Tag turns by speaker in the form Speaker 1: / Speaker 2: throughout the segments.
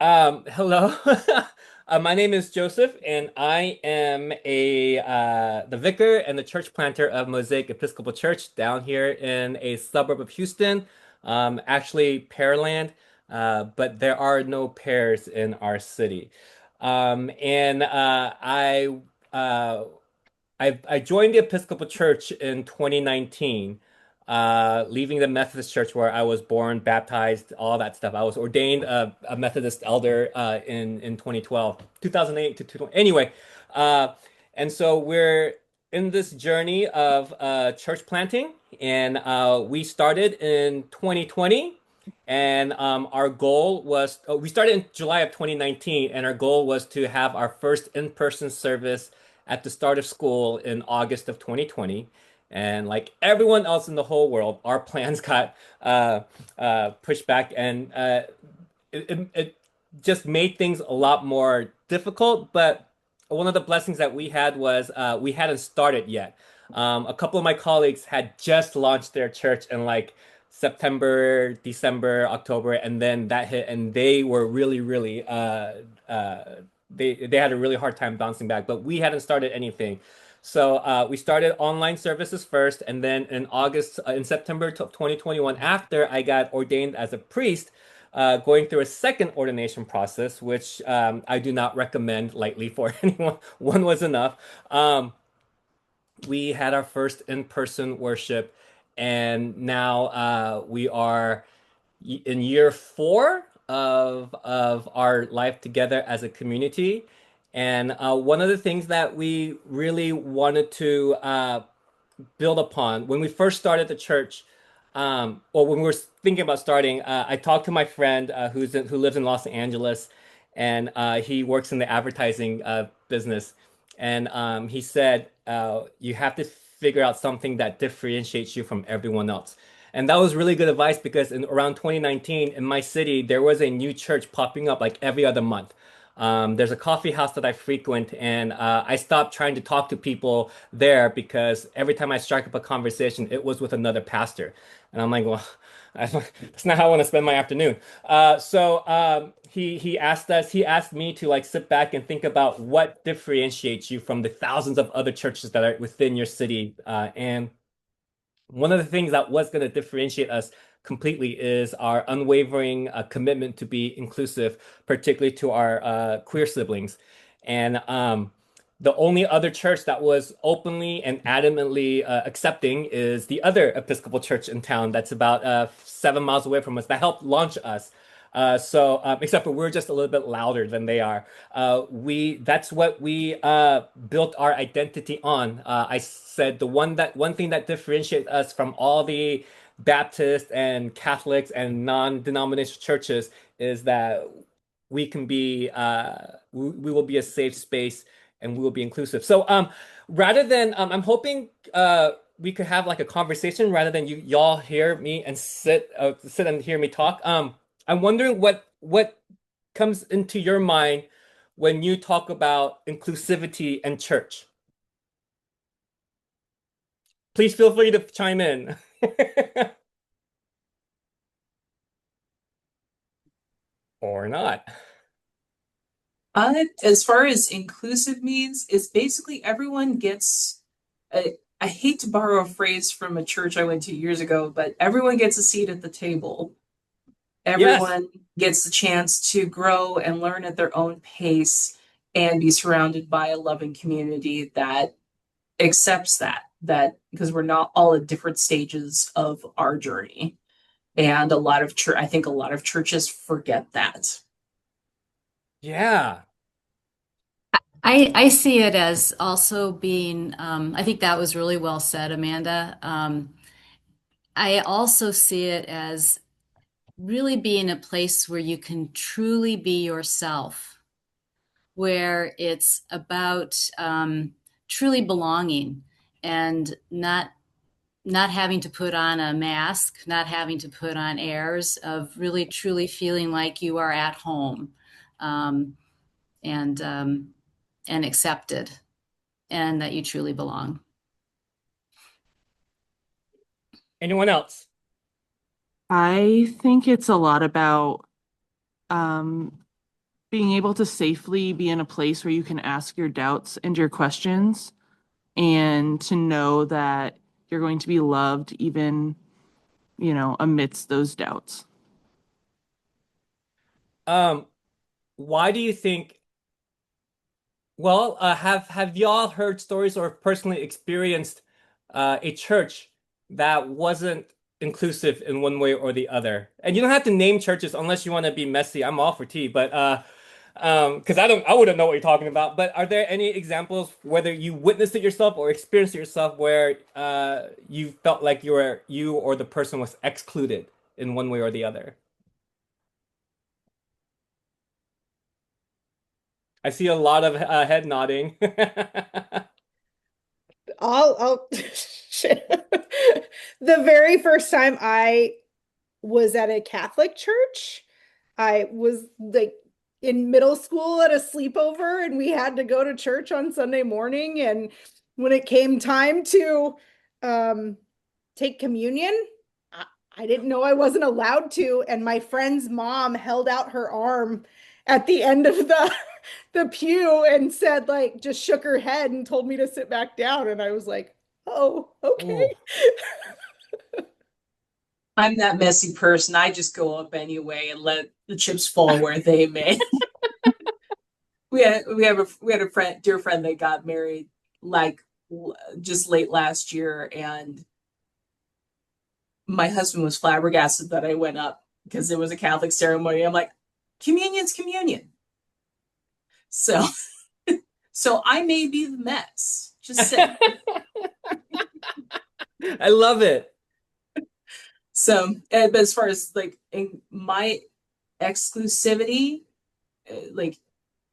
Speaker 1: Hello. My name is Joseph, and I am the vicar and the church planter of Mosaic Episcopal Church down here in a suburb of Houston, actually Pearland, but there are no pears in our city. And uh, I joined the Episcopal Church in 2019, leaving the Methodist Church where I was born, baptized, all that stuff. I was ordained a Methodist elder in 2012, 2008 to 2020. Anyway, uh, and so we're in this journey of church planting, and we started in 2020. And our goal was, we started in July of 2019, and our goal was to have our first in-person service at the start of school in August of 2020. And like everyone else in the whole world, our plans got pushed back, and it just made things a lot more difficult. But one of the blessings that we had was we hadn't started yet. A couple of my colleagues had just launched their church in like September, December, October, and then that hit, and they were really, they had a really hard time bouncing back. But we hadn't started anything, so we started online services first, and then in September 2021, after I got ordained as a priest, going through a second ordination process, which I do not recommend lightly for anyone. One was enough. We had our first in-person worship, and now we are in year four of our life together as a community. And one of the things that we really wanted to build upon when we first started the church, or when we were thinking about starting, I talked to my friend who lives in Los Angeles, and he works in the advertising business. And he said, you have to figure out something that differentiates you from everyone else. And that was really good advice because in around 2019 in my city, there was a new church popping up like every other month. There's a coffee house that I frequent, and I stopped trying to talk to people there because every time I strike up a conversation, it was with another pastor. And I'm like, well, that's not how I want to spend my afternoon. He asked me to like sit back and think about what differentiates you from the thousands of other churches that are within your city. And one of the things that was going to differentiate us completely is our unwavering commitment to be inclusive, particularly to our queer siblings. And the only other church that was openly and adamantly accepting is the other Episcopal church in town that's about 7 miles away from us that helped launch us. Except for we're just a little bit louder than they are. That's what we built our identity on. I said one thing that differentiates us from all the Baptist and Catholics and non-denominational churches is that we will be a safe space, and we will be inclusive. So rather than I'm hoping we could have like a conversation rather than y'all hear me and sit and hear me talk. I'm wondering what comes into your mind when you talk about inclusivity and church. Please feel free to chime in. Or not.
Speaker 2: As far as inclusive means, it's basically everyone gets I hate to borrow a phrase from a church I went to years ago, but everyone gets a seat at the table.
Speaker 1: Yes.
Speaker 2: Everyone gets the chance to grow and learn at their own pace and be surrounded by a loving community that accepts that because we're not all at different stages of our journey. And I think a lot of churches forget that.
Speaker 1: Yeah.
Speaker 3: I see it as also being, I think that was really well said, Amanda. I also see it as really being a place where you can truly be yourself, where it's about truly belonging and not having to put on a mask, not having to put on airs of really truly feeling like you are at home, um, and and accepted, and that you truly belong.
Speaker 1: Anyone else?
Speaker 4: I think it's a lot about being able to safely be in a place where you can ask your doubts and your questions and to know that you're going to be loved even, amidst those doubts.
Speaker 1: Um, why do you think, well, have y'all heard stories or personally experienced a church that wasn't inclusive in one way or the other? And you don't have to name churches unless you want to be messy. I'm all for tea, but because I wouldn't know what you're talking about. But are there any examples, whether you witnessed it yourself or experienced it yourself, where you felt like you or the person was excluded in one way or the other? I see a lot of head nodding.
Speaker 5: I'll the very first time I was at a Catholic church, I was like in middle school at a sleepover, and we had to go to church on Sunday morning. And when it came time to um, take communion, I didn't know I wasn't allowed to. And my friend's mom held out her arm at the end of the pew and said, like, just shook her head and told me to sit back down. And I was like, oh, okay.
Speaker 1: Ooh.
Speaker 2: I'm that messy person. I just go up anyway and let the chips fall where they may. We had a friend, dear friend, that got married like just late last year, and my husband was flabbergasted that I went up because it was a Catholic ceremony. I'm like, communion's communion. So so I may be the mess. Just say.
Speaker 1: I love it.
Speaker 2: So, but as far as like in my exclusivity, like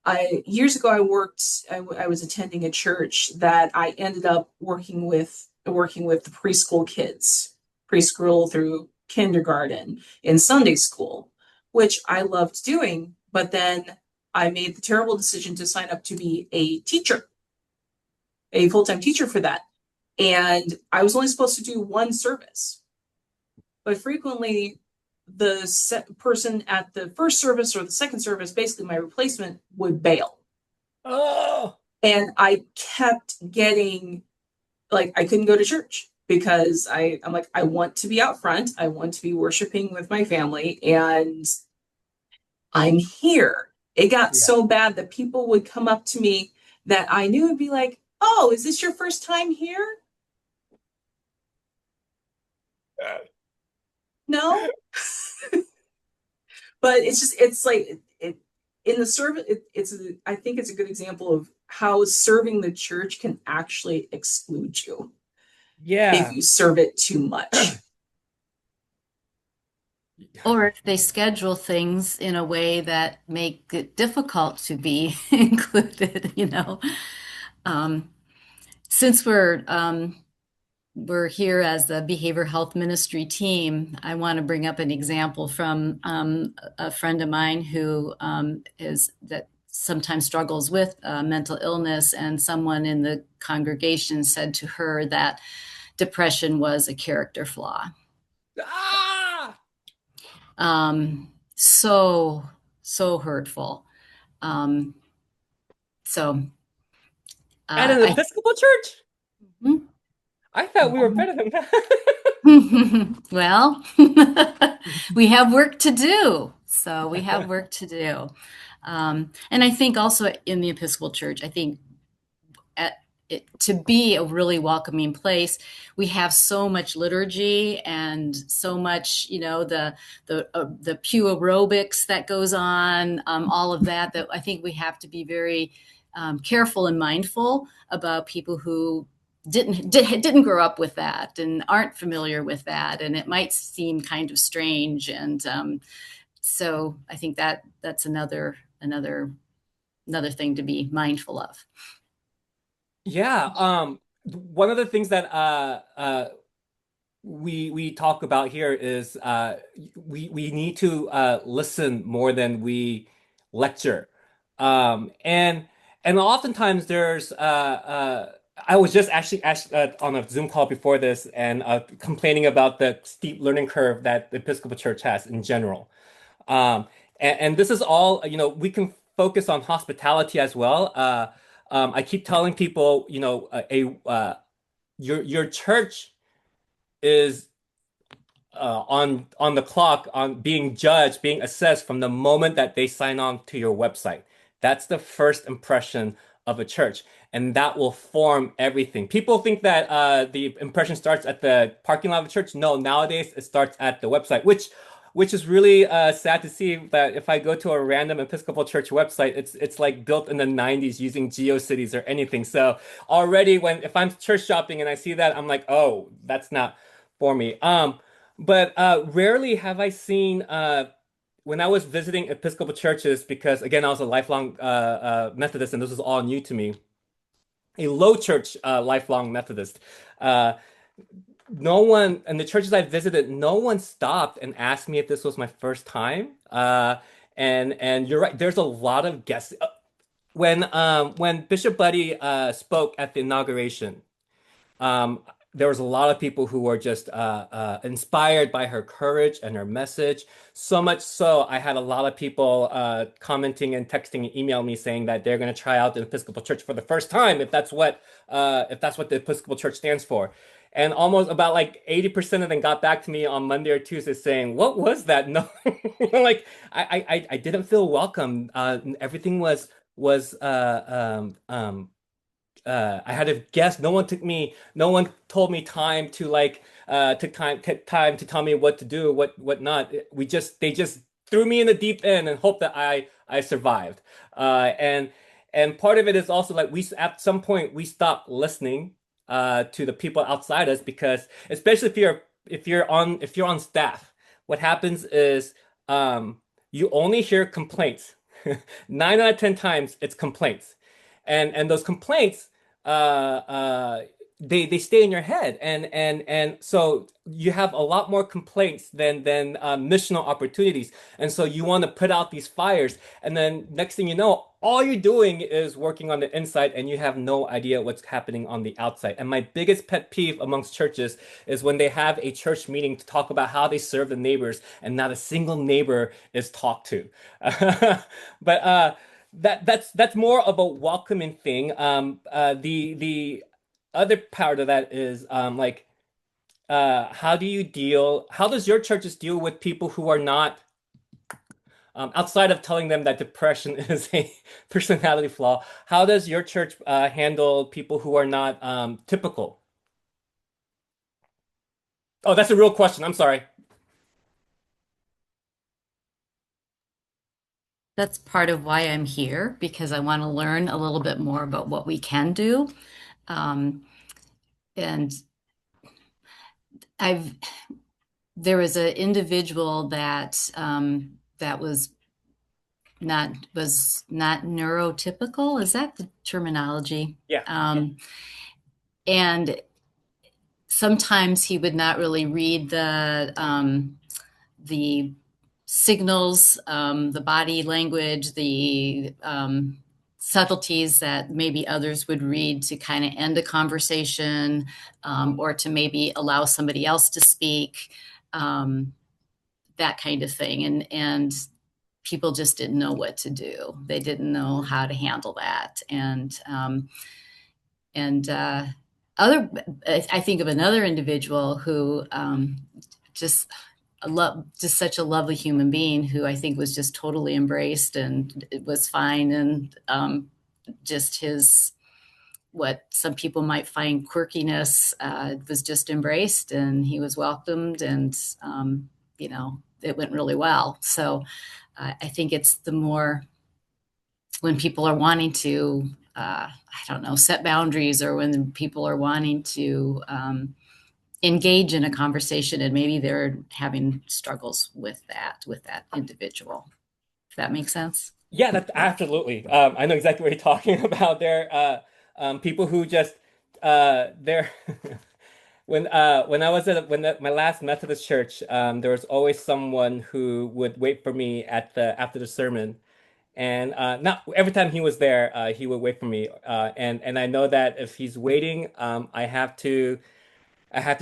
Speaker 2: I years ago I was attending a church that I ended up working with the preschool kids, preschool through kindergarten in Sunday school, which I loved doing, but then I made the terrible decision to sign up to be a teacher, a full-time teacher for that. And I was only supposed to do one service, but frequently the person at the first service or the second service, basically my replacement, would bail.
Speaker 1: Oh,
Speaker 2: And I kept getting, like, I couldn't go to church because I'm like, I want to be out front. I want to be worshiping with my family, and I'm here. It got
Speaker 1: yeah.
Speaker 2: so bad that people would come up to me that I knew would be like, oh, is this your first time here? No. But it's like it in the service, I think it's a good example of how serving the church can actually exclude you if
Speaker 1: Yeah.
Speaker 2: you serve it too much.
Speaker 3: Or if they schedule things in a way that make it difficult to be included, Um, since we're here as the behavioral health ministry team, I want to bring up an example from a friend of mine who is that sometimes struggles with mental illness, and someone in the congregation said to her that depression was a character flaw.
Speaker 1: Ah!
Speaker 3: So hurtful. Um, so
Speaker 1: At an
Speaker 3: I.
Speaker 1: Episcopal church? I thought we were better than that.
Speaker 3: Well, we have work to do. So we have work to do. And I think also in the Episcopal Church, I think at it, to be a really welcoming place, we have so much liturgy and so much, the pew aerobics that goes on, all of that. That I think we have to be very careful and mindful about people who didn't grow up with that and aren't familiar with that, and it might seem kind of strange. And so I think that's another thing to be mindful of.
Speaker 1: Yeah, one of the things that we talk about here is we need to listen more than we lecture. And oftentimes there's I was just actually on a Zoom call before this and complaining about the steep learning curve that the Episcopal Church has in general. Um, and this is all, we can focus on hospitality as well. I keep telling people, your church is on the clock, on being judged, being assessed from the moment that they sign on to your website. That's the first impression of a church, and that will form everything. People think that the impression starts at the parking lot of the church. No, nowadays it starts at the website, which is really sad to see that if I go to a random Episcopal church website, it's like built in the 90s using GeoCities or anything. So already when if I'm church shopping and I see that, I'm like, oh, that's not for me. But rarely have I seen when I was visiting Episcopal churches, because again, I was a lifelong Methodist and this was all new to me, a low church lifelong Methodist. Uh, no one in the churches I visited, no one stopped and asked me if this was my first time. And you're right, there's a lot of guests. When Bishop Buddy spoke at the inauguration, um, there was a lot of people who were just inspired by her courage and her message. So much so, I had a lot of people commenting and texting and email me saying that they're going to try out the Episcopal Church for the first time if that's what the Episcopal Church stands for. And almost about like 80% of them got back to me on Monday or Tuesday saying, "What was that?" No, like I didn't feel welcome. Everything was I had to guess. No one told me time to took time to tell me what to do, what not. They just threw me in the deep end and hoped that I survived. And part of it is also like we at some point we stopped listening to the people outside us because especially if you're on staff, what happens is you only hear complaints. 9 out of 10 times it's complaints, and those complaints uh, uh, they stay in your head, and so you have a lot more complaints than missional opportunities, and so you want to put out these fires, and then next thing you know, all you're doing is working on the inside, and you have no idea what's happening on the outside. And my biggest pet peeve amongst churches is when they have a church meeting to talk about how they serve the neighbors, and not a single neighbor is talked to. But that's more of a welcoming thing. The other part of that is how does your churches deal with people who are not outside of telling them that depression is a personality flaw? How does your church handle people who are not typical? Oh, that's a real question. I'm sorry.
Speaker 3: That's part of why I'm here because I want to learn a little bit more about what we can do. Um, and I've there was an individual that was not neurotypical. Is that the terminology?
Speaker 1: Yeah.
Speaker 3: And sometimes he would not really read the signals, the body language, the subtleties that maybe others would read to kind of end a conversation, or to maybe allow somebody else to speak, um, that kind of thing. And people just didn't know what to do. They didn't know how to handle that. And other, I think of another individual who just just such a lovely human being who I think was just totally embraced and it was fine. And just his, what some people might find quirkiness, was just embraced and he was welcomed, and it went really well. So I think it's the more when people are wanting to, I don't know, set boundaries, or when people are wanting to engage in a conversation and maybe they're having struggles with that individual. If that makes sense.
Speaker 1: Yeah, that's absolutely. I know exactly what you're talking about. There, people who just they're when I was at my last Methodist church, there was always someone who would wait for me at the after the sermon, and not every time he was there, he would wait for me. And I know that if he's waiting, I have to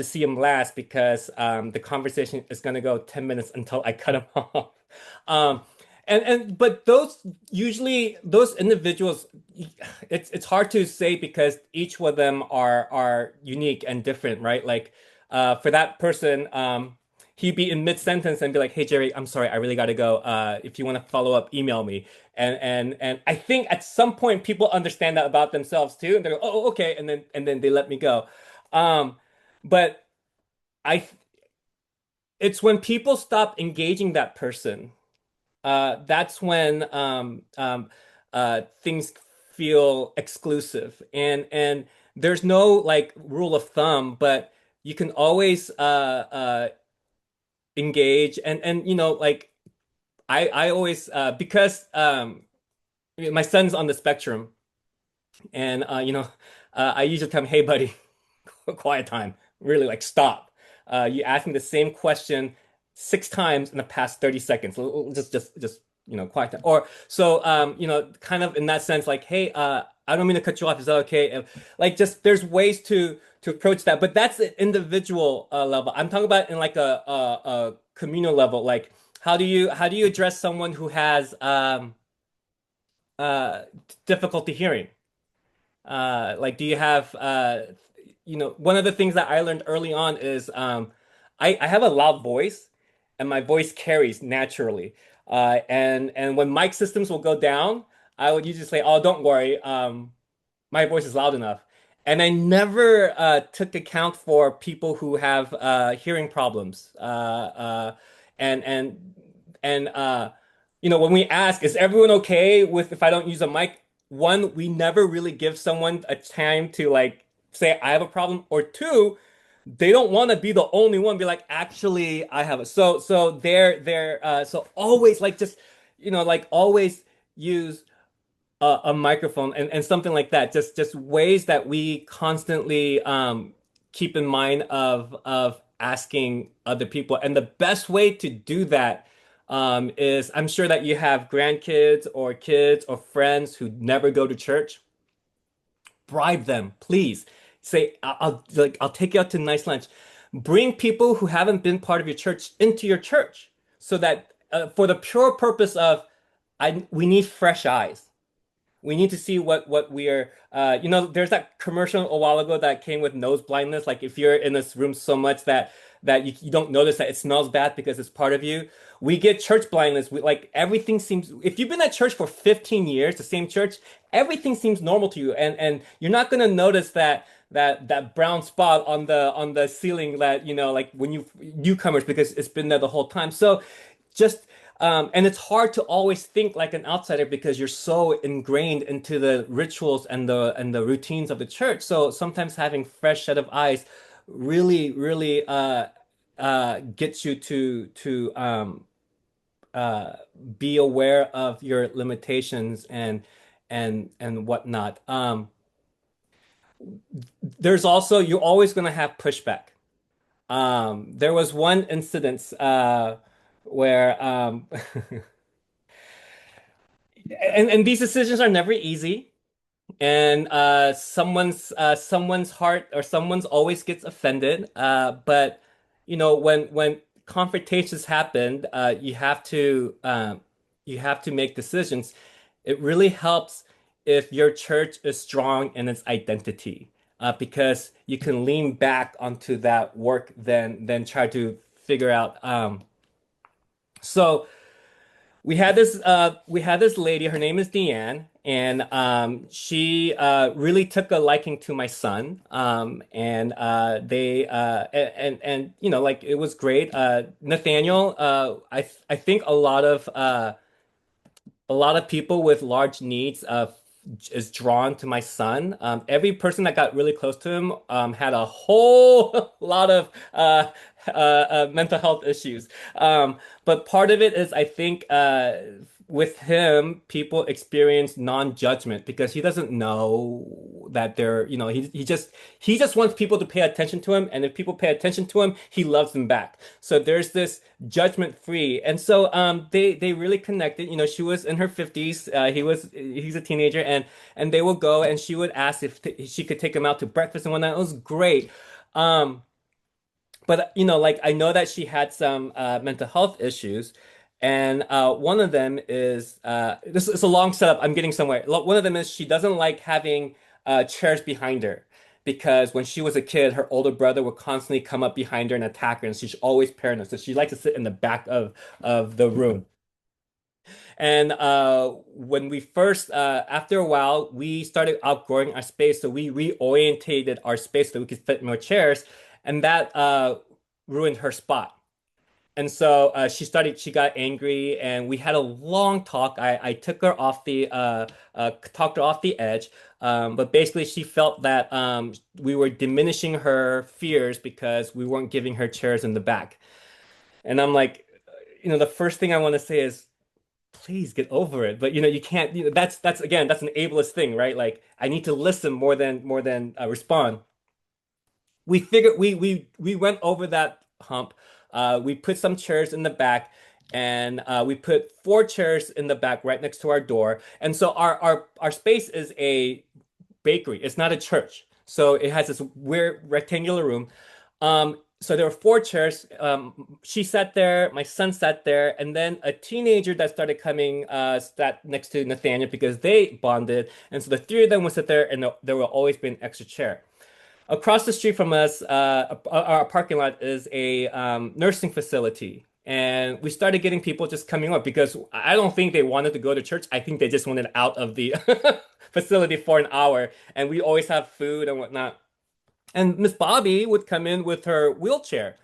Speaker 1: see him last because the conversation is going to go 10 minutes until I cut him off. Um, but those usually those individuals, it's hard to say because each of them are unique and different, right? Like for that person, he'd be in mid-sentence and be like, "Hey Jerry, I'm sorry, I really gotta go. If you want to follow up, email me." And I think at some point people understand that about themselves too, and they go, "Oh, okay," and then they let me go. But I it's when people stop engaging that person, that's when things feel exclusive. And there's no like rule of thumb, but you can always engage. And like I always because my son's on the spectrum, and I usually tell him, "Hey, buddy." Quiet time. Really, like, stop. You asked me the same question 6 times in the past 30 seconds. Just, quiet time. Or so, kind of in that sense, like, hey, I don't mean to cut you off. Is that okay? Like, just there's ways to approach that, but that's an individual level. I'm talking about in like a communal level. Like, how do you address someone who has uh, difficulty hearing? Like, do you have, one of the things that I learned early on is I have a loud voice and my voice carries naturally. And when mic systems will go down, I would usually say, "Oh, don't worry. My voice is loud enough." And I never took account for people who have hearing problems. And and when we ask, "Is everyone okay with if I don't use a mic?" One, we never really give someone a time to like say, "I have a problem," or two, they don't want to be the only one. Be like, "Actually, I have a." So they're so always like just like always use a microphone and something like that. Just ways that we constantly keep in mind of asking other people. And the best way to do that is I'm sure that you have grandkids or kids or friends who never go to church. Bribe them, please. Say, I'll take you out to a nice lunch. Bring people who haven't been part of your church into your church so that for the pure purpose of we need fresh eyes. We need to see what we are. There's that commercial a while ago that came with nose blindness. Like if you're in this room so much that you don't notice that it smells bad because it's part of you. We get church blindness. Like everything seems. If you've been at church for 15 years, the same church, everything seems normal to you, and you're not gonna notice that brown spot on the ceiling that like when you newcomers because it's been there the whole time. So just and it's hard to always think like an outsider because you're so ingrained into the rituals and the routines of the church. So sometimes having fresh set of eyes really, really gets you to uh, be aware of your limitations and whatnot. There's also you're always going to have pushback. There was one incident where and these decisions are never easy, and someone's heart or someone's always gets offended. But when confrontations happen, you have to make decisions. It really helps if your church is strong in its identity, because you can lean back onto that work than try to figure out. So we had this lady, her name is Deanne, and she really took a liking to my son. And they and like it was great. Nathaniel, I think a lot of people with large needs is drawn to my son. Every person that got really close to him had a whole lot of mental health issues. But part of it is, I think, with him, people experience non-judgment because he doesn't know that he just wants people to pay attention to him, and if people pay attention to him, he loves them back. So there's this judgment free, and so they really connected. She was in her 50s, he's a teenager, and they would go, and she would ask if she could take him out to breakfast and whatnot. It was great. Um, but like I know that she had some mental health issues, And one of them is this is a long setup. I'm getting somewhere. One of them is she doesn't like having chairs behind her because when she was a kid, her older brother would constantly come up behind her and attack her, and she's always paranoid. So she likes to sit in the back of the room. And when we first, after a while, we started outgrowing our space, so we reorientated our space so we could fit more chairs, and that ruined her spot. And so she got angry, and we had a long talk. I took her off talked her off the edge. But basically, she felt that we were diminishing her fears because we weren't giving her chairs in the back. And I'm like, the first thing I want to say is, please get over it. But you can't. That's again, that's an ableist thing, right? Like I need to listen more than respond. We went over that hump. We put some chairs in the back, and we put four chairs in the back right next to our door. And so our space is a bakery. It's not a church. So it has this weird rectangular room. So there were four chairs. She sat there, my son sat there, and then a teenager that started coming sat next to Nathaniel because they bonded. And so the three of them would sit there, and there will always be an extra chair. Across the street from us, our parking lot is a nursing facility. And we started getting people just coming up because I don't think they wanted to go to church. I think they just wanted out of the facility for an hour. And we always have food and whatnot. And Miss Bobby would come in with her wheelchair.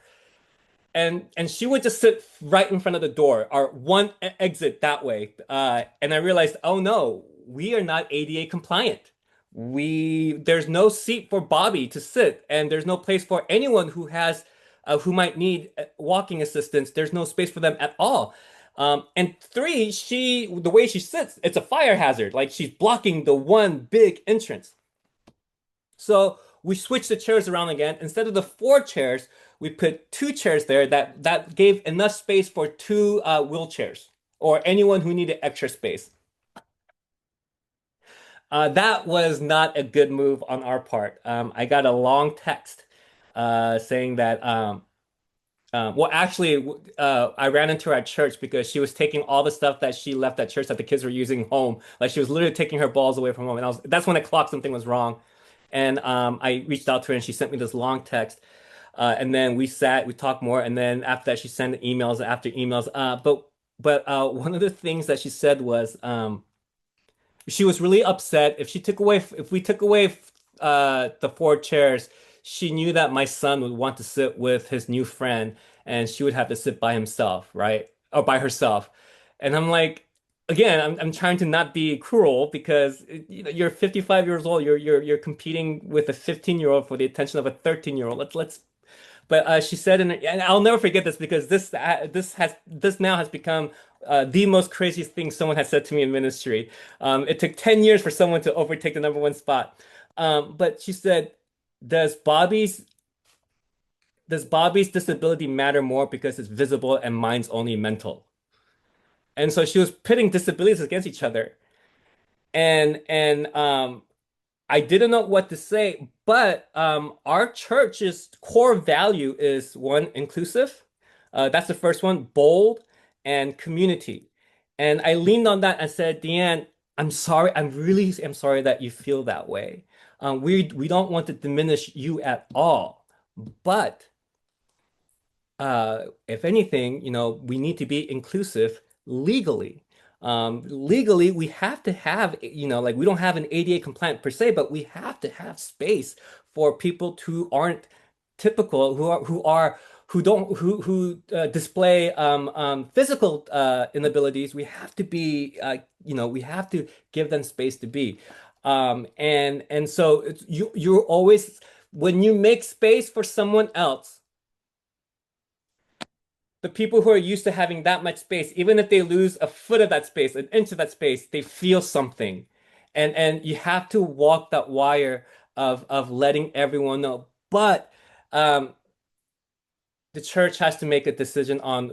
Speaker 1: And she would just sit right in front of the door, our one exit that way. And I realized, oh no, we are not ADA compliant. There's no seat for Bobby to sit, and there's no place for anyone who might need walking assistance. There's no space for them at all. And three, the way she sits, it's a fire hazard. Like she's blocking the one big entrance. So we switched the chairs around again. Instead of the four chairs, we put two chairs there that gave enough space for two wheelchairs or anyone who needed extra space. That was not a good move on our part. I got a long text saying that, well, actually, I ran into her at church because she was taking all the stuff that she left at church that the kids were using home. Like she was literally taking her balls away from home. And that's when I clocked something was wrong. And I reached out to her and she sent me this long text. And then we talked more. And then after that, she sent emails after emails. But one of the things that she said was, she was really upset. If we took away the four chairs, she knew that my son would want to sit with his new friend, and she would have to sit by himself, right? Or by herself. And I'm like, again, I'm trying to not be cruel because you're 55 years old. You're competing with a 15-year-old for the attention of a 13-year-old. Let's But she said, and I'll never forget this because this now has become the most craziest thing someone has said to me in ministry. It took 10 years for someone to overtake the number one spot. But she said, "Does Bobby's does Bobby's disability matter more because it's visible and mine's only mental?" And so she was pitting disabilities against each other. And I didn't know what to say, but our church's core value is one, inclusive. That's the first one, bold, and community. And I leaned on that and said, Deanne, I'm sorry. I'm sorry that you feel that way. We don't want to diminish you at all, but if anything, we need to be inclusive legally. Legally, we have to have, like we don't have an ADA compliant per se, but we have to have space for people who aren't typical, who display physical inabilities. We have to give them space to be. And so you're always when you make space for someone else, the people who are used to having that much space, even if they lose a foot of that space, an inch of that space, they feel something. And you have to walk that wire of letting everyone know. But the church has to make a decision on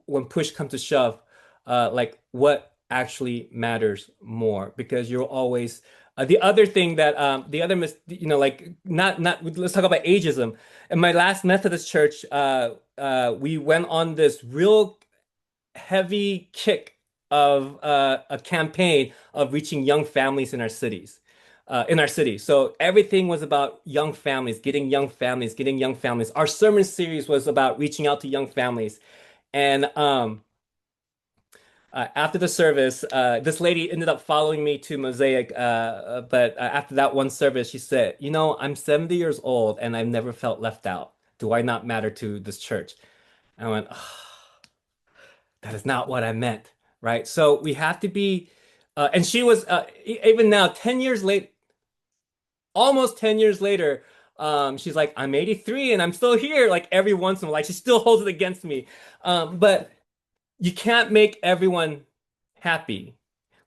Speaker 1: when push comes to shove, like what actually matters more, because you're always the other thing that like not let's talk about ageism. In my last Methodist church, we went on this real heavy kick of a campaign of reaching young families in our cities. In our city. So everything was about young families, getting young families, getting young families. Our sermon series was about reaching out to young families. And after the service, this lady ended up following me to Mosaic. But after that one service, she said, "You know, I'm 70 years old and I've never felt left out. Do I not matter to this church?" And I went, oh, that is not what I meant, right? So we have to be, and she was, even now, 10 years late, almost 10 years later, she's like, I'm 83 and I'm still here. Like every once in a while, like she still holds it against me. But you can't make everyone happy,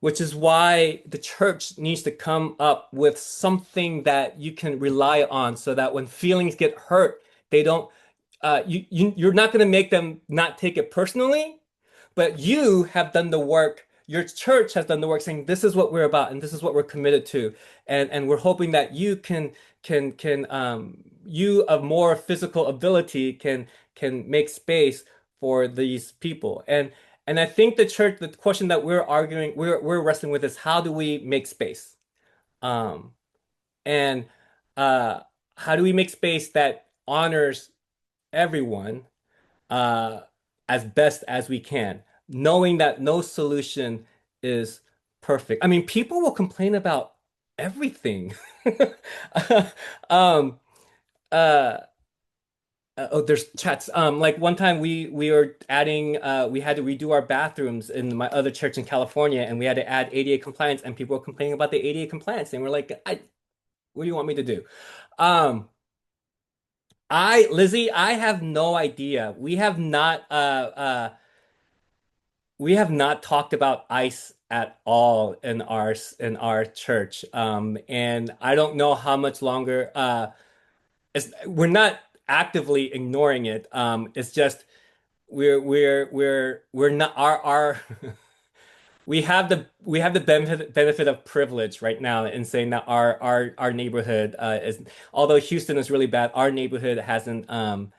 Speaker 1: which is why the church needs to come up with something that you can rely on so that when feelings get hurt, they don't, you're not going to make them not take it personally, but you have done the work. Your church has done the work saying this is what we're about and this is what we're committed to. And we're hoping that you you of more physical ability can make space for these people. And I think the church, the question that we're wrestling with is how do we make space? Um, and uh, how do we make space that honors everyone uh, as best as we can, knowing that no solution is perfect. I mean, people will complain about everything. um, uh, oh, there's chats. Like one time we were adding, we had to redo our bathrooms in my other church in California, and we had to add ADA compliance, and people were complaining about the ADA compliance, and we're like, what do you want me to do? Um, Lizzie, I have no idea. We have not talked about ICE at all in our church. And I don't know how much longer we're not actively ignoring it. It's just we're not our we have the benefit of privilege right now in saying that our neighborhood is, although Houston is really bad, our neighborhood hasn't done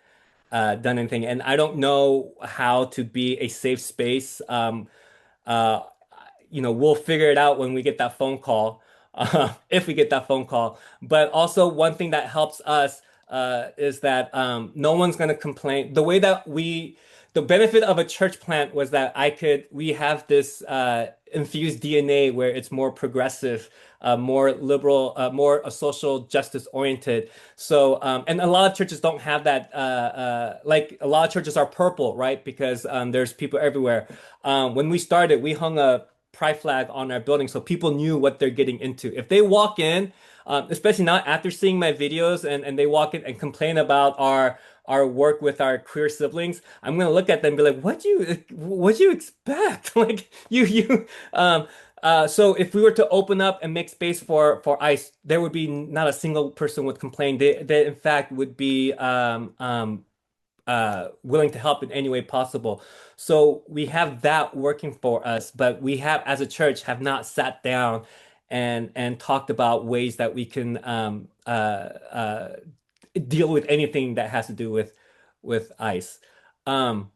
Speaker 1: anything, and I don't know how to be a safe space. Uh, we'll figure it out when we get that phone call, if we get that phone call. But also, one thing that helps us is that no one's going to complain. The benefit of a church plant was that we have this infused DNA where it's more progressive, more liberal, more social justice oriented. So, and a lot of churches don't have that. Like a lot of churches are purple, right? Because there's people everywhere. When we started, we hung a pride flag on our building so people knew what they're getting into. If they walk in, especially not after seeing my videos and they walk in and complain about our work with our queer siblings, I'm gonna look at them and be like, what do you expect? Like so if we were to open up and make space for ICE, there would be not a single person would complain. They in fact would be willing to help in any way possible. So we have that working for us, but we have, as a church, have not sat down and talked about ways that we can deal with anything that has to do with ICE. Um,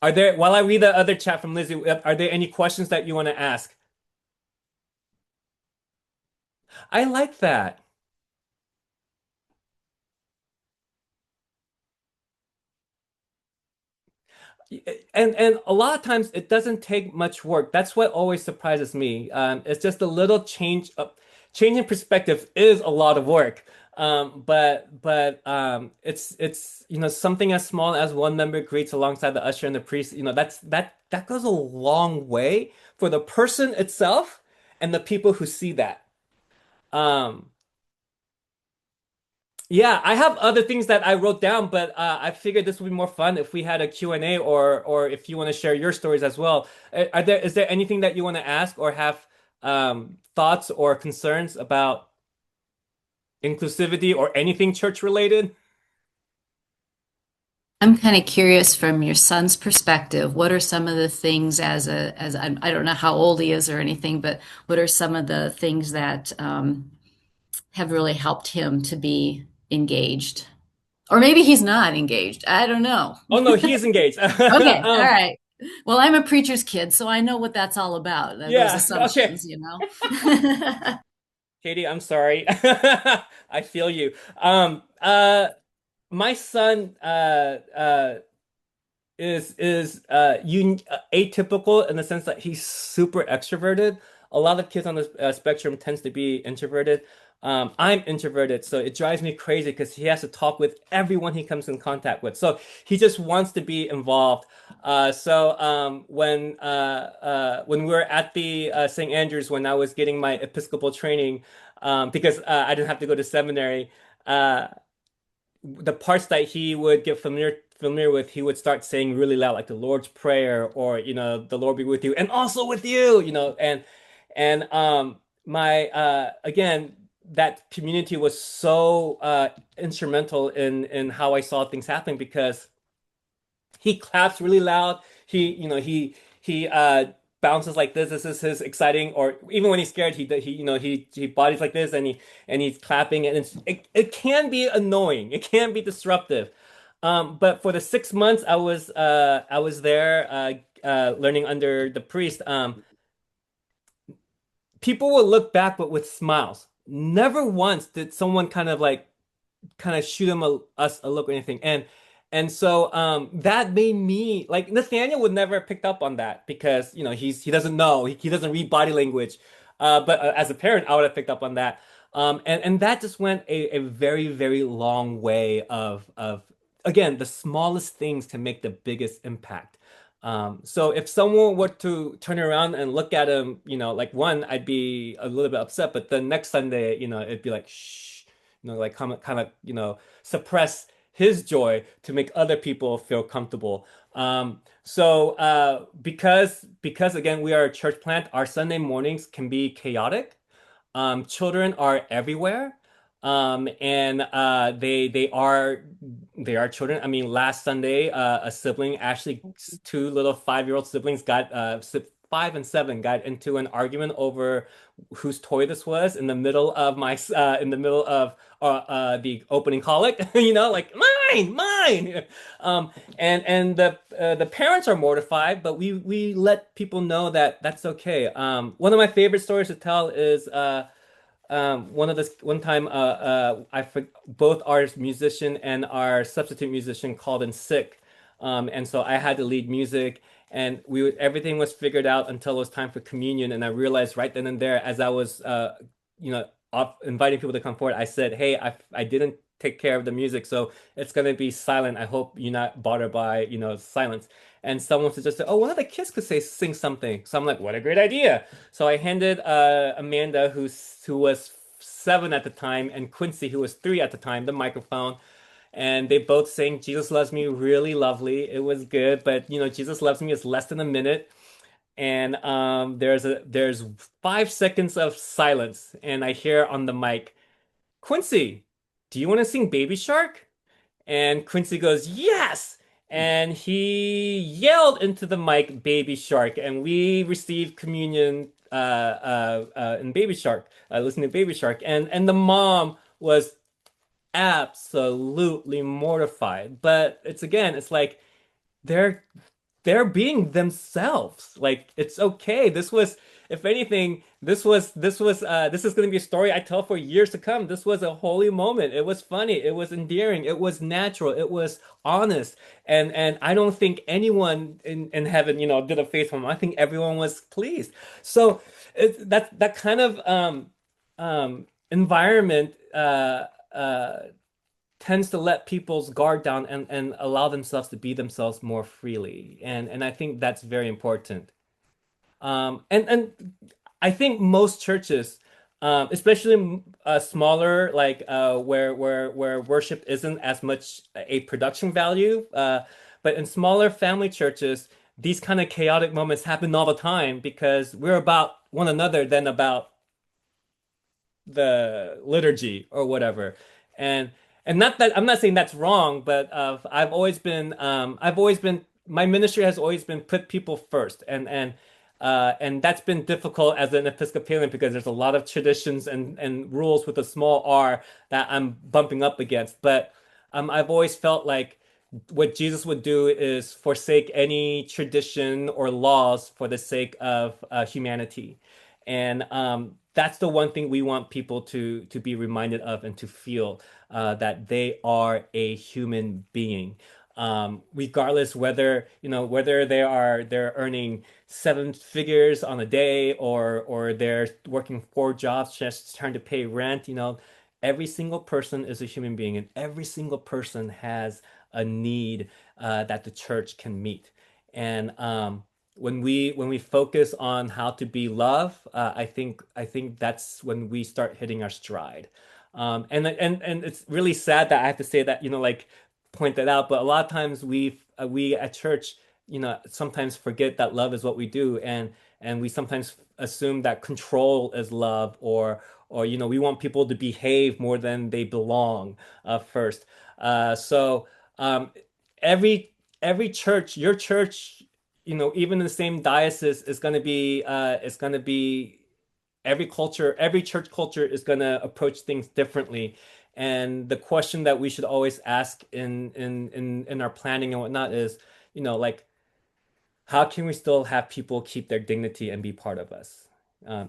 Speaker 1: while I read the other chat from Lizzie, are there any questions that you want to ask? I like that. And a lot of times it doesn't take much work. That's what always surprises me. It's just a little change in perspective is a lot of work. But it's something as small as one member greets alongside the usher and the priest. That goes a long way for the person itself and the people who see that. Um, Yeah, I have other things that I wrote down, but I figured this would be more fun if we had a Q&A or if you want to share your stories as well. Is there anything that you want to ask or have thoughts or concerns about inclusivity or anything church related?
Speaker 3: I'm kind of curious from your son's perspective, what are some of the things I don't know how old he is or anything, but what are some of the things that have really helped him to be engaged? Or maybe he's not engaged. I don't know.
Speaker 1: Oh no, he is engaged.
Speaker 3: Okay, all right. Well, I'm a preacher's kid, so I know what that's all about, those
Speaker 1: Yeah, okay.
Speaker 3: assumptions, you know?
Speaker 1: Katie, I'm sorry. I feel you. My son is atypical in the sense that he's super extroverted. A lot of kids on the spectrum tends to be introverted. I'm introverted, so it drives me crazy because he has to talk with everyone he comes in contact with. So he just wants to be involved. When we were at the St. Andrews when I was getting my Episcopal training, because I didn't have to go to seminary. The parts that he would get familiar with, he would start saying really loud, like the Lord's Prayer, or the Lord be with you, and also with you, and my again, that community was so instrumental in how I saw things happen because he claps really loud. He bounces like this. This is his exciting. Or even when he's scared, he bodies like this, and he's clapping, and it can be annoying. It can be disruptive. But for the 6 months I was there learning under the priest, people will look back but with smiles. Never once did someone kind of shoot us a look or anything. And so that made me like Nathaniel would never have picked up on that because he doesn't know, he doesn't read body language. But as a parent, I would have picked up on that. And that just went a very, very long way of again the smallest things to make the biggest impact. So if someone were to turn around and look at him, like one, I'd be a little bit upset, but the next Sunday, it'd be like, shh, like kind of, suppress his joy to make other people feel comfortable. Because again, we are a church plant, our Sunday mornings can be chaotic. Children are everywhere. And they are children. I mean, last Sunday, a sibling, actually, two little 5-year-old siblings 5 and 7 got into an argument over whose toy this was in the middle of the opening colic, like mine. Um, and the parents are mortified, but we let people know that that's okay. One of my favorite stories to tell is one time both our musician and our substitute musician called in sick, and so I had to lead music, and everything was figured out until it was time for communion, and I realized right then and there as I was off inviting people to come forward, I said, hey, I didn't take care of the music, so it's gonna be silent. I hope you're not bothered by silence. And someone suggested, oh, one of the kids could sing something. So I'm like, what a great idea. So I handed Amanda, who was 7 at the time, and Quincy, who was 3 at the time, the microphone. And they both sang Jesus Loves Me really lovely. It was good, but Jesus Loves Me is less than a minute. And there's 5 seconds of silence, and I hear on the mic, Quincy, do you want to sing Baby Shark? And Quincy goes, yes! And he yelled into the mic, Baby Shark. And we received communion in Baby Shark, listening to Baby Shark. And the mom was absolutely mortified. But it's like they're they're being themselves. Like it's okay. If anything, this is going to be a story I tell for years to come. This was a holy moment. It was funny. It was endearing. It was natural. It was honest. And I don't think anyone in heaven, did a face palm. I think everyone was pleased. So that kind of environment tends to let people's guard down and allow themselves to be themselves more freely. And I think that's very important. And I think most churches, especially smaller, like where worship isn't as much a production value, but in smaller family churches, these kind of chaotic moments happen all the time because we're about one another than about the liturgy or whatever. And and not that I'm not saying that's wrong, but I've always been my ministry has always been put people first, and that's been difficult as an Episcopalian because there's a lot of traditions and rules with a small r that I'm bumping up against. But I've always felt like what Jesus would do is forsake any tradition or laws for the sake of humanity. And that's the one thing we want people to be reminded of and to feel that they are a human being. Regardless whether, whether they're earning seven figures on a day or they're working four jobs just trying to pay rent, every single person is a human being and every single person has a need that the church can meet. And when we focus on how to be love, I think that's when we start hitting our stride. And it's really sad that I have to say that, like point that out, but a lot of times we at church, sometimes forget that love is what we do, and we sometimes assume that control is love, or we want people to behave more than they belong first. So um, every church, your church, even in the same diocese is going to be every culture, every church culture is going to approach things differently. And the question that we should always ask in our planning and whatnot is, like, how can we still have people keep their dignity and be part of us?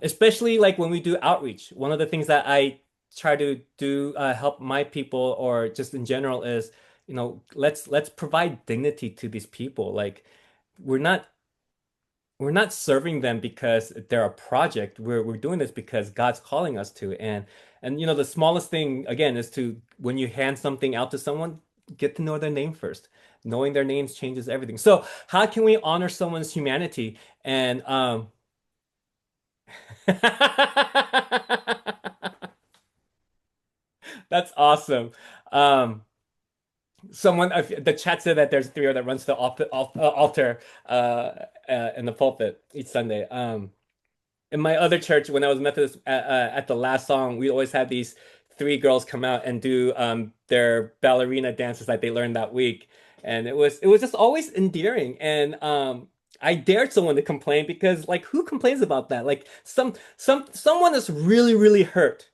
Speaker 1: Especially like when we do outreach. One of the things that I try to do help my people or just in general is, let's provide dignity to these people. Like we're not we're not serving them because they're a project. We're doing this because God's calling us to. And the smallest thing again is to when you hand something out to someone, get to know their name first. Knowing their names changes everything. So how can we honor someone's humanity? And that's awesome. Um, the chat said that there's three that runs the altar in the pulpit each Sunday. In my other church, when I was Methodist, at the last song, we always had these three girls come out and do their ballerina dances that they learned that week, and it was just always endearing. And I dared someone to complain because like who complains about that? Like someone is really really hurt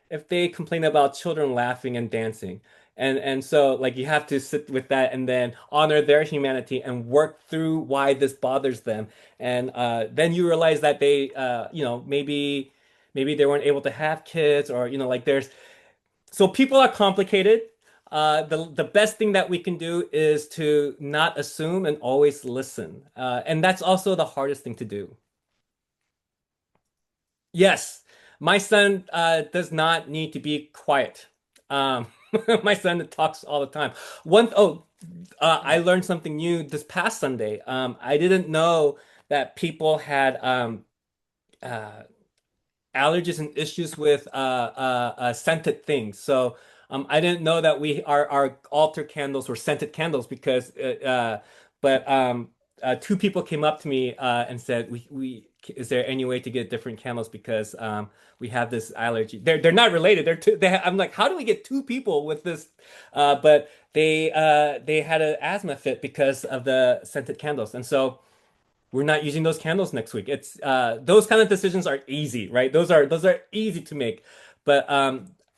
Speaker 1: if they complain about children laughing and dancing. And so like you have to sit with that and then honor their humanity and work through why this bothers them. And then you realize that they maybe they weren't able to have kids, or like there's so people are complicated. The best thing that we can do is to not assume and always listen. And that's also the hardest thing to do. Yes, my son does not need to be quiet. Um, my son talks all the time. I learned something new this past Sunday. I didn't know that people had uh, allergies and issues with scented things. So I didn't know that our altar candles were scented candles because but two people came up to me and said we is there any way to get different candles because we have this allergy. They're not related. I'm like, how do we get two people with this? But they had an asthma fit because of the scented candles, and so we're not using those candles next week. It's those kind of decisions are easy, right? Those are easy to make, but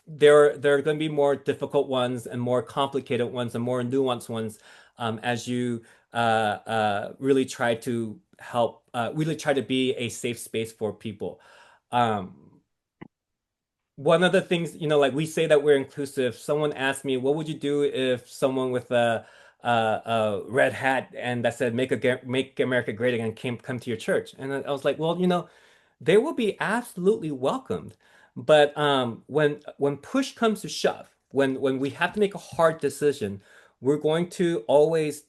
Speaker 1: there are going to be more difficult ones and more complicated ones and more nuanced ones as you really try to help, really try to be a safe space for people. Um, One of the things, like we say that we're inclusive. Someone asked me, what would you do if someone with a red hat and that said "Make America Great Again" come to your church? And I was like, well, they will be absolutely welcomed. But when push comes to shove, when we have to make a hard decision, we're going to always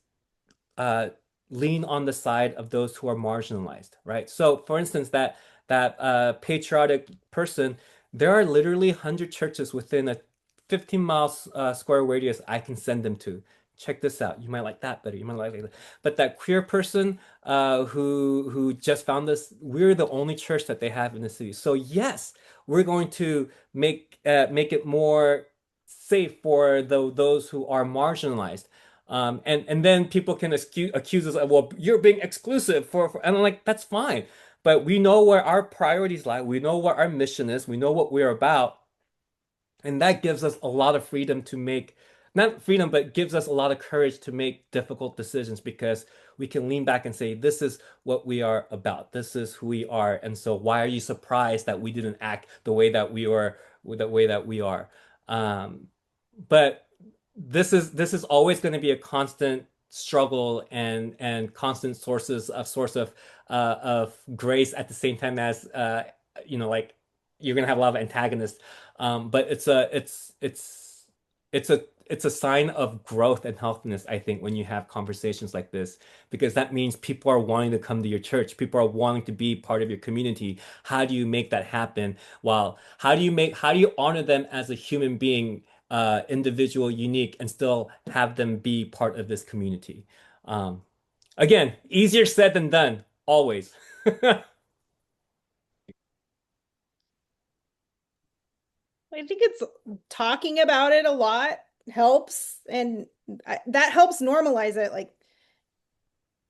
Speaker 1: uh, lean on the side of those who are marginalized, right? So, for instance, that patriotic person, there are literally 100 churches within a 15 miles square radius I can send them to. Check this out. You might like that better. You might like that. But that queer person who just found this, we're the only church that they have in the city. So yes, we're going to make it more safe for those who are marginalized. And then people can accuse us of, well, you're being exclusive and I'm like, that's fine. But we know where our priorities lie. We know what our mission is. We know what we're about. And that gives us a lot of freedom to make not freedom, but gives us a lot of courage to make difficult decisions because we can lean back and say, this is what we are about. This is who we are. And so why are you surprised that we didn't act the way that we were, the way that we are? But this is always going to be a constant struggle and constant source of grace at the same time as like you're gonna have a lot of antagonists. But it's a sign of growth and healthiness, I think, when you have conversations like this, because that means people are wanting to come to your church, people are wanting to be part of your community. How do you make that happen? Well, how do you honor them as a human being, individual, unique, and still have them be part of this community? Um, Again, easier said than done, always.
Speaker 5: I think it's talking about it a lot helps, and that helps normalize it. Like,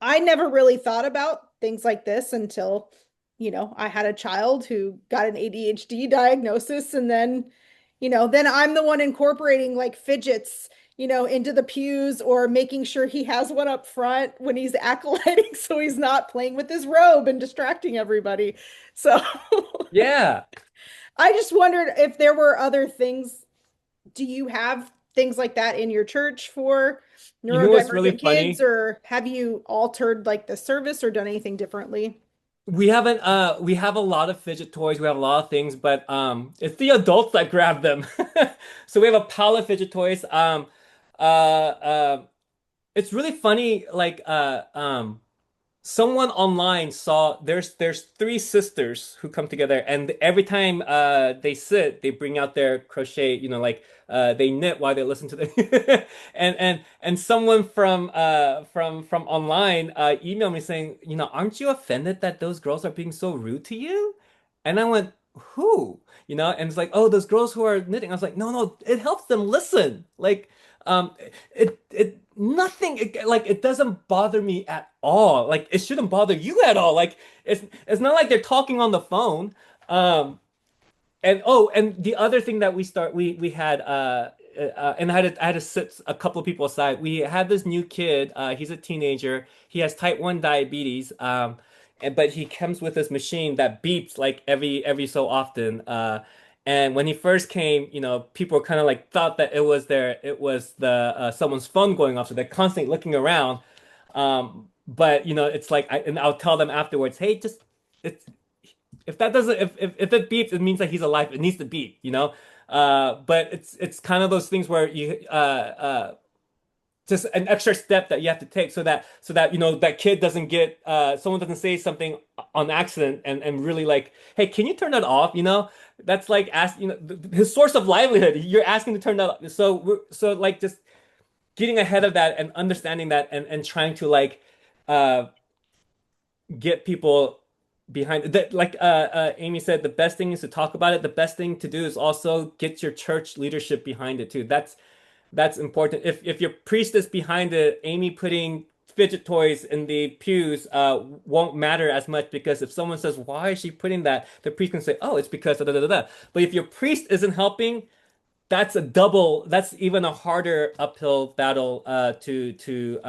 Speaker 5: I never really thought about things like this until, I had a child who got an ADHD diagnosis, and then I'm the one incorporating like fidgets, into the pews, or making sure he has one up front when he's acolyting so he's not playing with his robe and distracting everybody. So
Speaker 1: Yeah.
Speaker 5: I just wondered if there were other things. Do you have things like that in your church for
Speaker 1: You know what's really
Speaker 5: neurodivergent kids,
Speaker 1: funny?
Speaker 5: or have you altered like the service or done anything differently?
Speaker 1: We have a lot of fidget toys, we have a lot of things, but it's the adults that grab them. So we have a pile of fidget toys. It's really funny, like someone online saw there's three sisters who come together, and every time they sit they bring out their crochet, like they knit while they listen to the and someone from online emailed me saying, aren't you offended that those girls are being so rude to you? And I went, who? And it's like, oh, those girls who are knitting. I was like, no, no, it helps them listen. Like, it nothing like it doesn't bother me at all. Like it shouldn't bother you at all. Like it's not like they're talking on the phone. And oh, and the other thing that we had and I had to sit a couple of people aside. We had this new kid. He's a teenager. He has type 1 diabetes. But he comes with this machine that beeps like every so often. And when he first came, people kind of like thought that it was the someone's phone going off, so they're constantly looking around. But it's like, and I'll tell them afterwards, hey, just it's if that doesn't if it beeps, it means that he's alive. It needs to beep. But it's kind of those things where you just an extra step that you have to take so that that kid doesn't get someone doesn't say something on accident and really like, hey, can you turn that off? That's like ask his source of livelihood. You're asking to turn that off. So like just getting ahead of that and understanding that and trying to like uh get people behind that. Like Amy said, the best thing is to talk about it. The best thing to do is also get your church leadership behind it too. That's important. If your priest is behind it, Amy putting fidget toys in the pews won't matter as much, because if someone says, why is she putting that? The priest can say, oh, it's because da da da da. But if your priest isn't helping, that's even a harder uphill battle to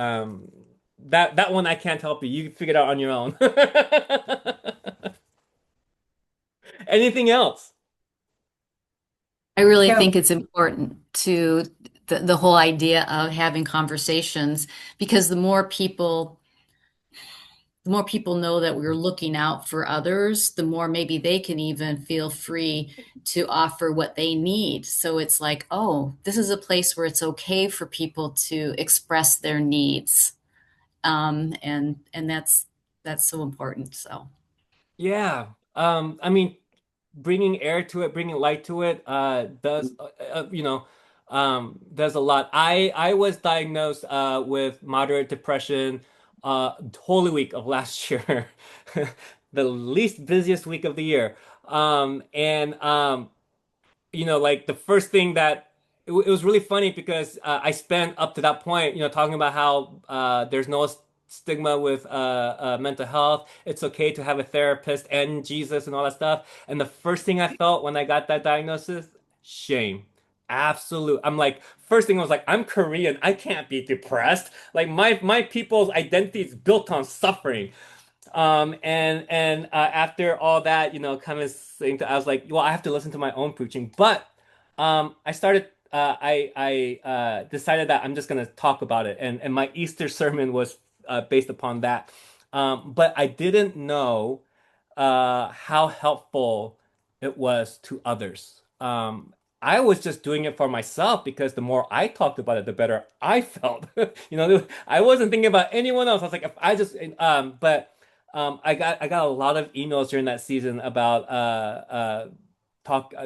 Speaker 1: that one I can't help you. You figure it out on your own. Anything else?
Speaker 3: I really
Speaker 2: Yeah.
Speaker 3: think it's important to the whole idea of having conversations, because the more people know that we're looking out for others, the more maybe they can even feel free to offer what they need. So it's like, oh, this is a place where it's okay for people to express their needs. And that's so important. So
Speaker 1: Yeah. I mean, bringing air to it, bringing light to it, does a lot. I was diagnosed with moderate depression Holy Week of last year, the least busiest week of the year. And like the first thing that it was really funny because I spent up to that point, talking about how there's no stigma with mental health. It's okay to have a therapist and Jesus and all that stuff. And the first thing I felt when I got that diagnosis, shame. Absolute. I'm like, first thing I was like, I'm Korean. I can't be depressed. Like my people's identity is built on suffering. And after all that, kind of saying I was like, well, I have to listen to my own preaching. But I started. I decided that I'm just gonna talk about it, and my Easter sermon was based upon that. But I didn't know how helpful it was to others. I was just doing it for myself because the more I talked about it, the better I felt. I wasn't thinking about anyone else. I was like, if I just, but I got a lot of emails during that season about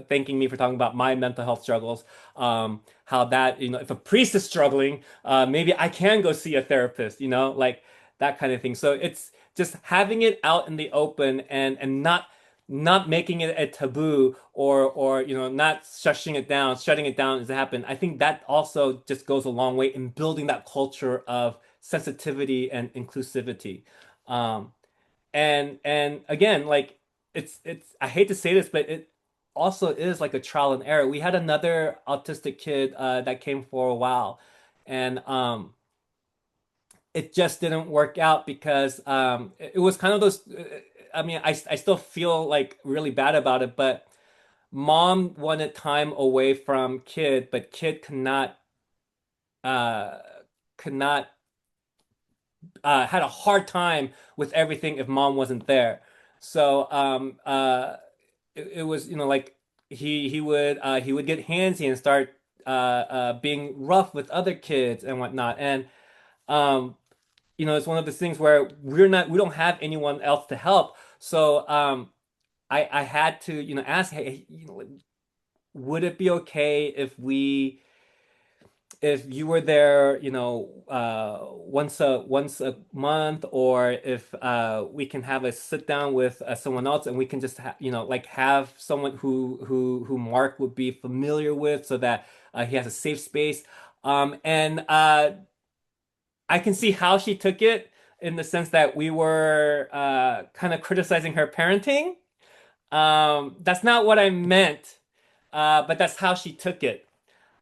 Speaker 1: thanking me for talking about my mental health struggles. How that, if a priest is struggling, maybe I can go see a therapist. Like that kind of thing. So it's just having it out in the open and not making it a taboo or not shutting it down as it happened. I think that also just goes a long way in building that culture of sensitivity and inclusivity. Um, and again, like it's I hate to say this, but it also is like a trial and error. We had another autistic kid that came for a while, and it just didn't work out because it was kind of those. I mean, I still feel like really bad about it, but mom wanted time away from kid, but kid uh could not had a hard time with everything if mom wasn't there. So it was like he would get handsy and start being rough with other kids and whatnot. And um it's one of those things where we don't have anyone else to help. So I had to ask, hey, would it be okay if you were there, once a month, or if we can have a sit down with someone else, and we can just like have someone who Mark would be familiar with, so that he has a safe space. And I can see how she took it in the sense that we were kind of criticizing her parenting. That's not what I meant, but that's how she took it.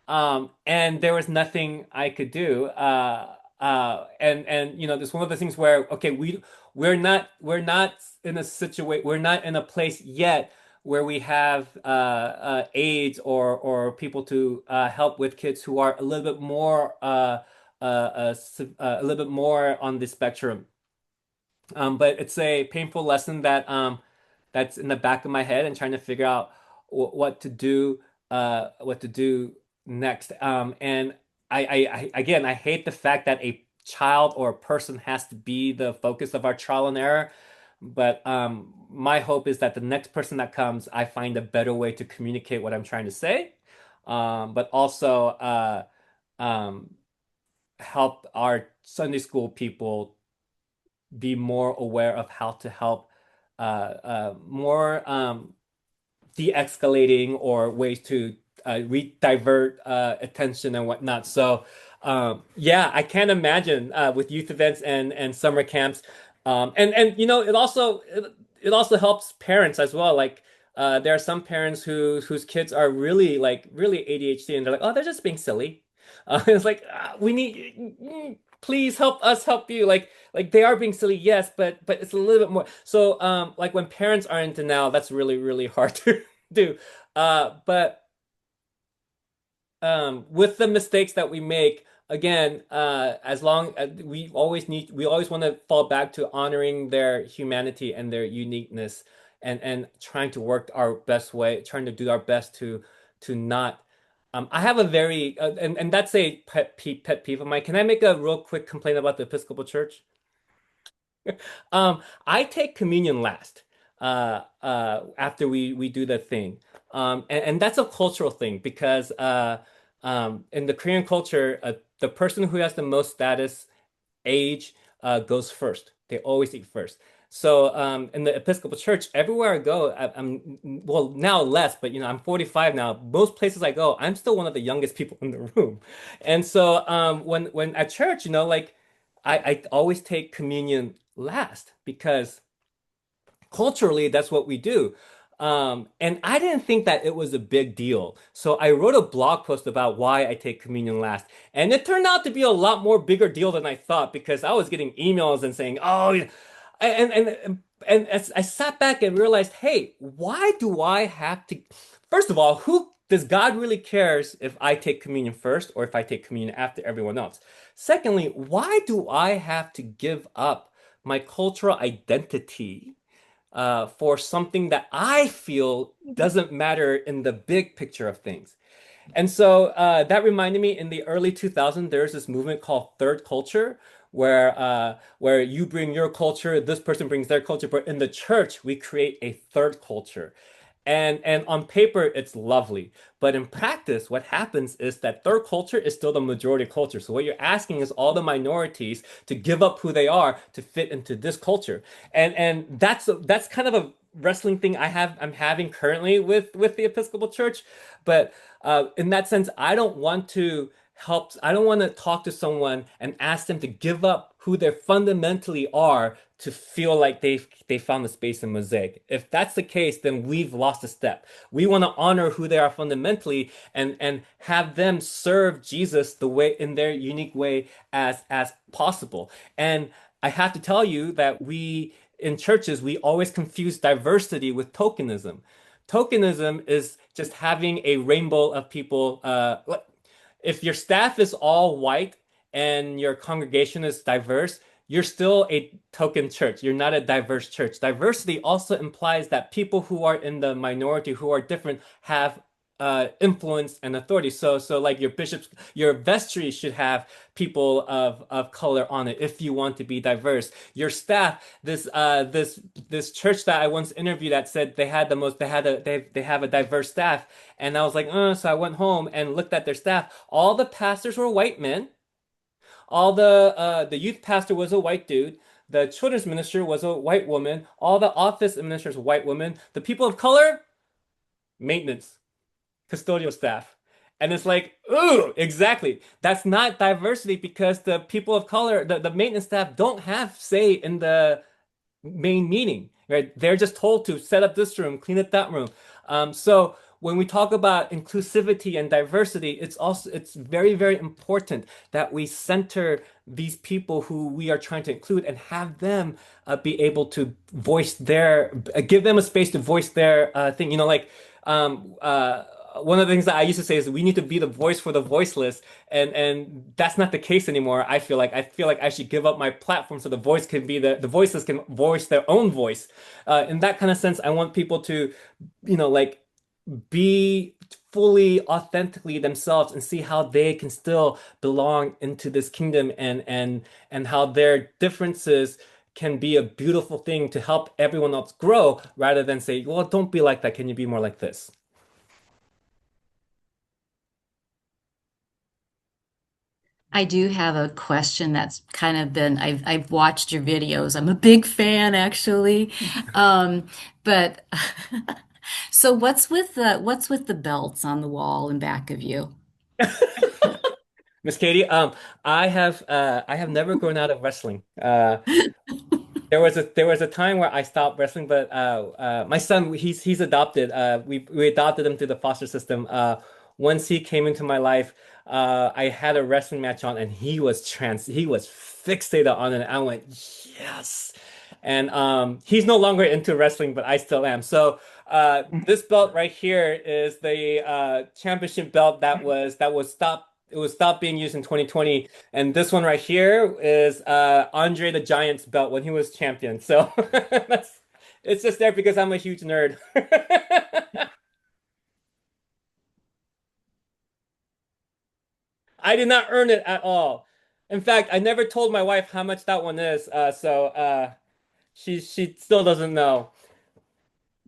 Speaker 1: And there was nothing I could do. And there's one of the things where, okay, we're not in a situation, we're not in a place yet where we have aides or people to help with kids who are a little bit more a little bit more on the spectrum. But it's a painful lesson that's in the back of my head and trying to figure out what to do next. And again, I hate the fact that a child or a person has to be the focus of our trial and error. But my hope is that the next person that comes, I find a better way to communicate what I'm trying to say, but also um, help our Sunday school people be more aware of how to help more de-escalating or ways to divert attention and whatnot. So yeah, I can't imagine with youth events and summer camps. And it also helps parents as well. Like there are some parents whose kids are really ADHD, and they're like, oh, they're just being silly. It's like we need please help us help you. Like they are being silly, yes, but it's a little bit more. So like when parents are into now, that's really hard to do. But with the mistakes that we make, again, as long as we always want to fall back to honoring their humanity and their uniqueness, and trying to work our best way, trying to do our best to not. I have a very and that's a pet peeve of mine. Can I make a real quick complaint about the Episcopal Church? I take communion last, after we do the thing, and that's a cultural thing because in the Korean culture, the person who has the most status, age, goes first. They always eat first. So in the Episcopal Church, everywhere I go, I'm well now less, but I'm 45 now. Most places I go, I'm still one of the youngest people in the room, and so when at church, like I always take communion last because culturally that's what we do. And I didn't think that it was a big deal. So I wrote a blog post about why I take communion last. And it turned out to be a lot more bigger deal than I thought because I was getting emails and saying, oh, and as I sat back and realized, hey, why do I have to? First of all, who does God really cares if I take communion first or if I take communion after everyone else? Secondly, why do I have to give up my cultural identity for something that I feel doesn't matter in the big picture of things? And so that reminded me in the early 2000s, there's this movement called third culture, where you bring your culture, this person brings their culture, but in the church we create a third culture. And on paper it's lovely, but in practice what happens is that third culture is still the majority culture. So what you're asking is all the minorities to give up who they are to fit into this culture. And that's kind of a wrestling thing I'm having currently with the Episcopal Church. But in that sense, I don't want to talk to someone and ask them to give up who they fundamentally are to feel like they found the space in Mosaic. If that's the case, then we've lost a step. We want to honor who they are fundamentally and have them serve Jesus the way in their unique way as possible. And I have to tell you that we in churches we always confuse diversity with tokenism. Tokenism is just having a rainbow of people. If your staff is all white and your congregation is diverse, you're still a token church. You're not a diverse church. Diversity also implies that people who are in the minority, who are different, have influence and authority. So like your bishops, your vestry should have people of color on it if you want to be diverse. Your staff, this church that I once interviewed that said they had the most they have a diverse staff, and I was like, so I went home and looked at their staff. All the pastors were white men. All the youth pastor was a white dude. The children's minister was a white woman. All the office administrators were white women. The people of color, maintenance, custodial staff. And it's like, ooh, exactly. That's not diversity because the people of color, the maintenance staff don't have say in the main meeting, right? They're just told to set up this room, clean up that room. So when we talk about inclusivity and diversity, it's very, very important that we center these people who we are trying to include and have them be able to give them a space to voice their thing. Like um, uh, one of the things that I used to say is we need to be the voice for the voiceless, and that's not the case anymore. I feel like I should give up my platform so the voiceless can voice their own voice. In that kind of sense, I want people to, like be fully authentically themselves and see how they can still belong into this kingdom and how their differences can be a beautiful thing to help everyone else grow rather than say, well, don't be like that. Can you be more like this?
Speaker 3: I do have a question that's kind of been I've watched your videos. I'm a big fan actually. But so what's with the belts on the wall in back of you?
Speaker 1: Miss Katie, I have never grown out of wrestling. There was a time where I stopped wrestling, but my son he's adopted. We adopted him through the foster system. Once he came into my life, I had a wrestling match on, and he was fixated on it. I went yes, and he's no longer into wrestling, but I still am. So this belt right here is the championship belt that was stopped. It was stopped being used in 2020, and this one right here is Andre the Giant's belt when he was champion. So it's just there because I'm a huge nerd. I did not earn it at all. In fact, I never told my wife how much that one is. So she still doesn't know.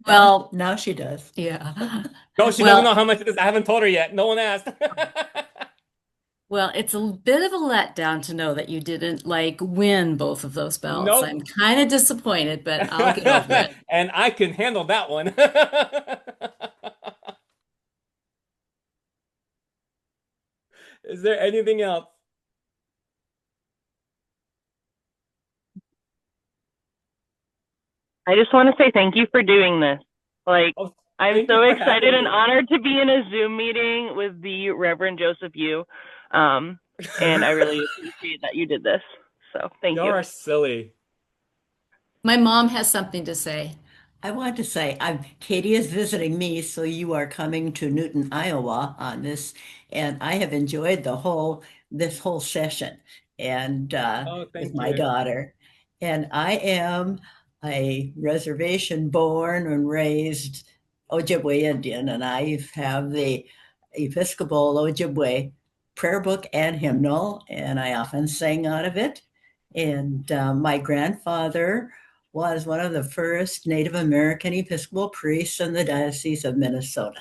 Speaker 3: Well,
Speaker 6: Now she does.
Speaker 3: yeah.
Speaker 1: No, she doesn't know
Speaker 3: Well,
Speaker 1: how much it is. I haven't told her yet. No one asked.
Speaker 3: well, it's a bit of a letdown to know that you didn't like win both of those belts.
Speaker 1: Nope.
Speaker 3: I'm kind of disappointed, but I'll get over it.
Speaker 1: And I can handle that one. Is there anything else?
Speaker 7: I just want to say thank you for doing this.
Speaker 4: Like,
Speaker 1: Oh,
Speaker 4: I'm
Speaker 1: thank you
Speaker 4: so
Speaker 1: for
Speaker 4: excited
Speaker 1: having
Speaker 4: and
Speaker 1: me.
Speaker 4: honored to be in a Zoom meeting with the Reverend Joseph Yu. Um, and I really appreciate that you did this. So thank
Speaker 1: Y'all
Speaker 4: you.
Speaker 1: are silly.
Speaker 3: My mom has something to say.
Speaker 6: I want to say, Katie is visiting me, so you are coming to Newton, Iowa on this, and I have enjoyed this whole session and
Speaker 1: Oh,
Speaker 6: with
Speaker 1: thank
Speaker 6: my
Speaker 1: you.
Speaker 6: daughter. And I am a reservation born and raised Ojibwe Indian, and I have the Episcopal Ojibwe prayer book and hymnal, and I often sing out of it. And my grandfather was one of the first Native American Episcopal priests in the Diocese of Minnesota.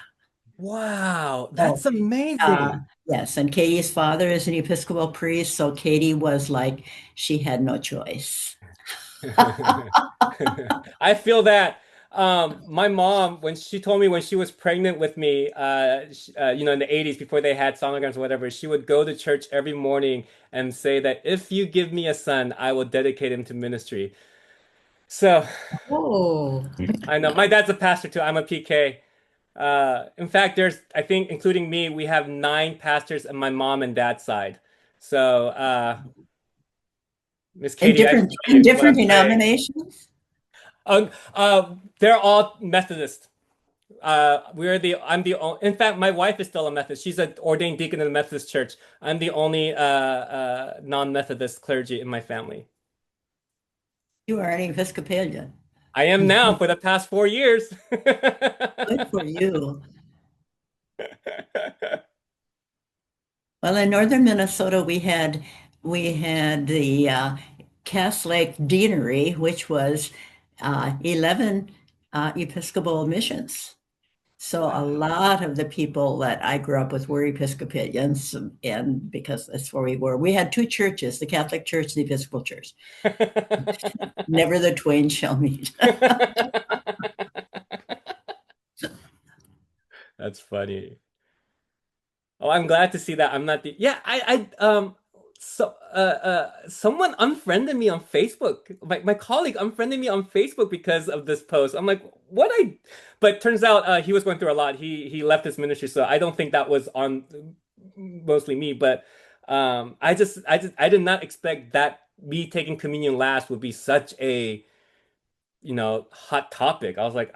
Speaker 1: Wow,
Speaker 6: So,
Speaker 1: that's amazing.
Speaker 6: yes, and Katie's father is an Episcopal priest, so Katie was like, she had no choice.
Speaker 1: I feel that. My mom, when she told me when she was pregnant with me, in the 80s before they had sonograms or whatever, she would go to church every morning and say that if you give me a son, I will dedicate him to ministry. So
Speaker 3: Oh,
Speaker 1: I know my dad's a pastor too. I'm a PK. In fact, I think, including me, we have 9 pastors on my mom and dad's side. So, Miss
Speaker 6: In
Speaker 1: Katie, I
Speaker 6: different
Speaker 1: feel
Speaker 6: in
Speaker 1: you, what
Speaker 6: different
Speaker 1: I'm saying.
Speaker 6: denominations.
Speaker 1: They're all Methodist. I'm the only, in fact, my wife is still a Methodist. She's an ordained deacon in the Methodist church. I'm the only non-Methodist clergy in my family.
Speaker 6: You are an Episcopalian.
Speaker 1: I am now for the past 4 years.
Speaker 6: Good for you. Well, in northern Minnesota, we had the Cass Lake Deanery, which was 11 Episcopal missions. So a
Speaker 1: Wow.
Speaker 6: lot of the people that I grew up with were Episcopalians, and because that's where we were. We had two churches, the Catholic Church, the Episcopal Church. Never the twain shall meet.
Speaker 1: That's funny. Oh, I'm glad to see that. I'm not the yeah. Someone unfriended me on Facebook. My colleague unfriended me on Facebook because of this post. I'm like, what I? But turns out he was going through a lot. He left his ministry, so I don't think that was on mostly me. But I did not expect that me taking communion last would be such a hot topic. I was like,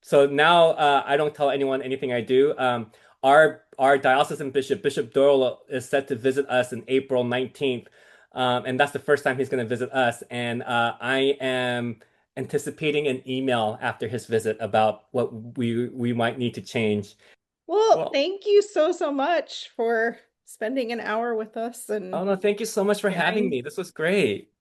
Speaker 1: so now I don't tell anyone anything I do. Our diocesan bishop, Bishop Doyle, is set to visit us in April 19th. And that's the first time he's going to visit us. And I am anticipating an email after his visit about what we might need to change.
Speaker 5: Well,
Speaker 1: Well,
Speaker 5: thank you so, so much for spending an hour with us
Speaker 1: oh
Speaker 5: and
Speaker 1: no, thank you so much for having
Speaker 5: sharing.
Speaker 1: me. This was great.